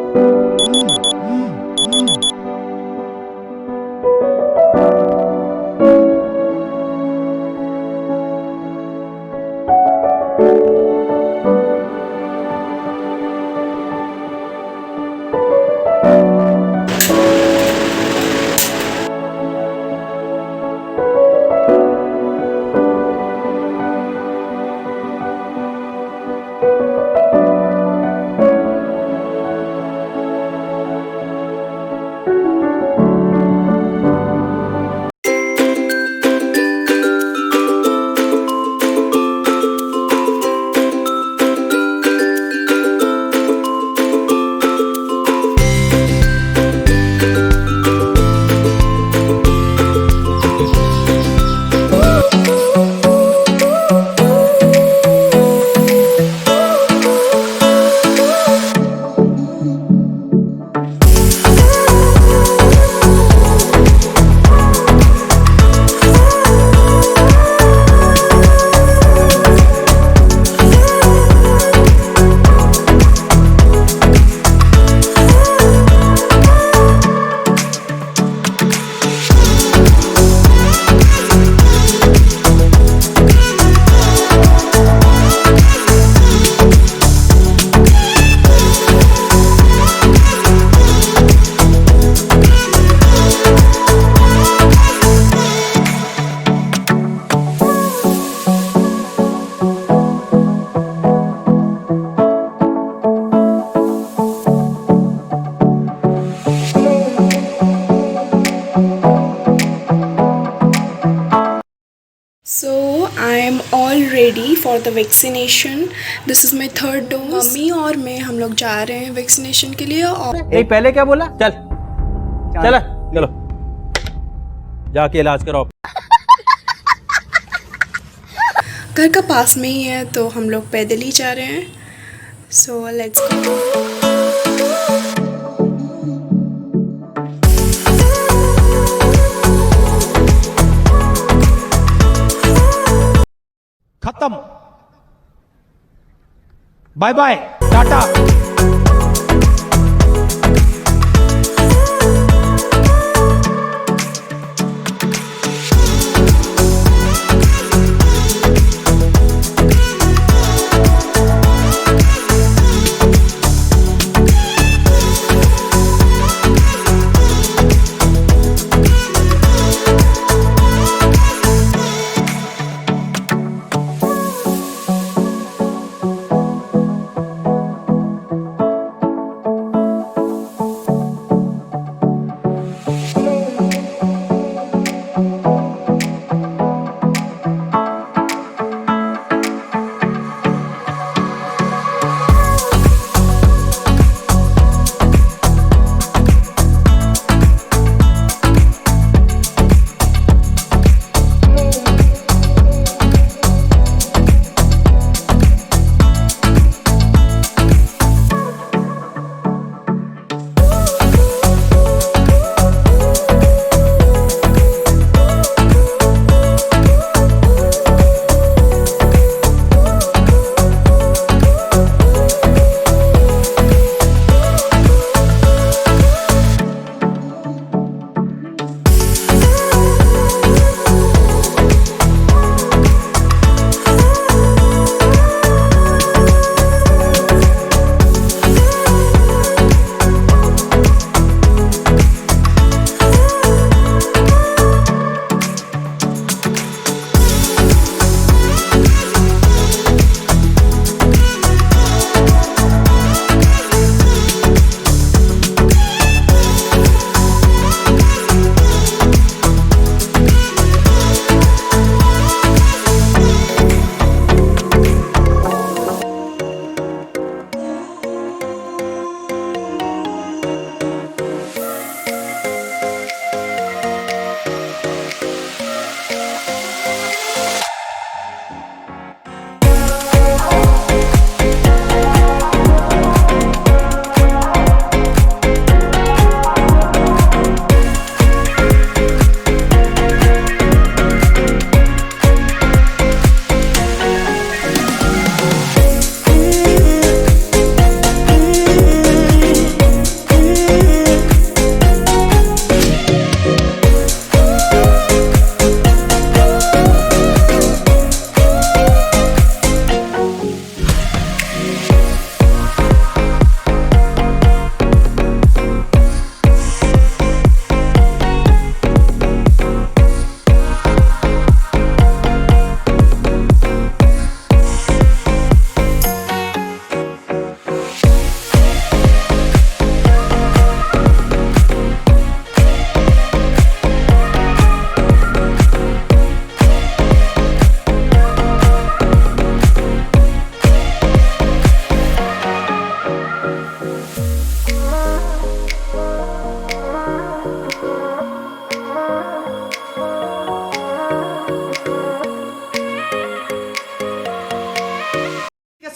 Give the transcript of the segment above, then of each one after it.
So I am all ready for the vaccination. This is my third dose. Mummy और मैं हम लोग जा रहे हैं वैक्सीनेशन के लिए। और एक पहले क्या बोला? चल चल चलो जाके इलाज कराओ। घर का पास में ही है तो हम लोग पैदल ही जा रहे हैं। So let's go. खत्म, बाय बाय, टाटा।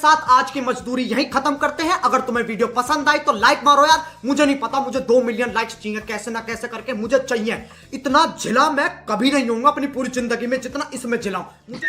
साथ आज की मजदूरी यहीं खत्म करते हैं। अगर तुम्हें वीडियो पसंद आई तो लाइक मारो यार। मुझे नहीं पता, मुझे 2 मिलियन लाइक्स चाहिए, कैसे ना कैसे करके मुझे चाहिए। इतना झिला मैं कभी नहीं होऊंगा अपनी पूरी जिंदगी में जितना इसमें झिलाऊं मुझे।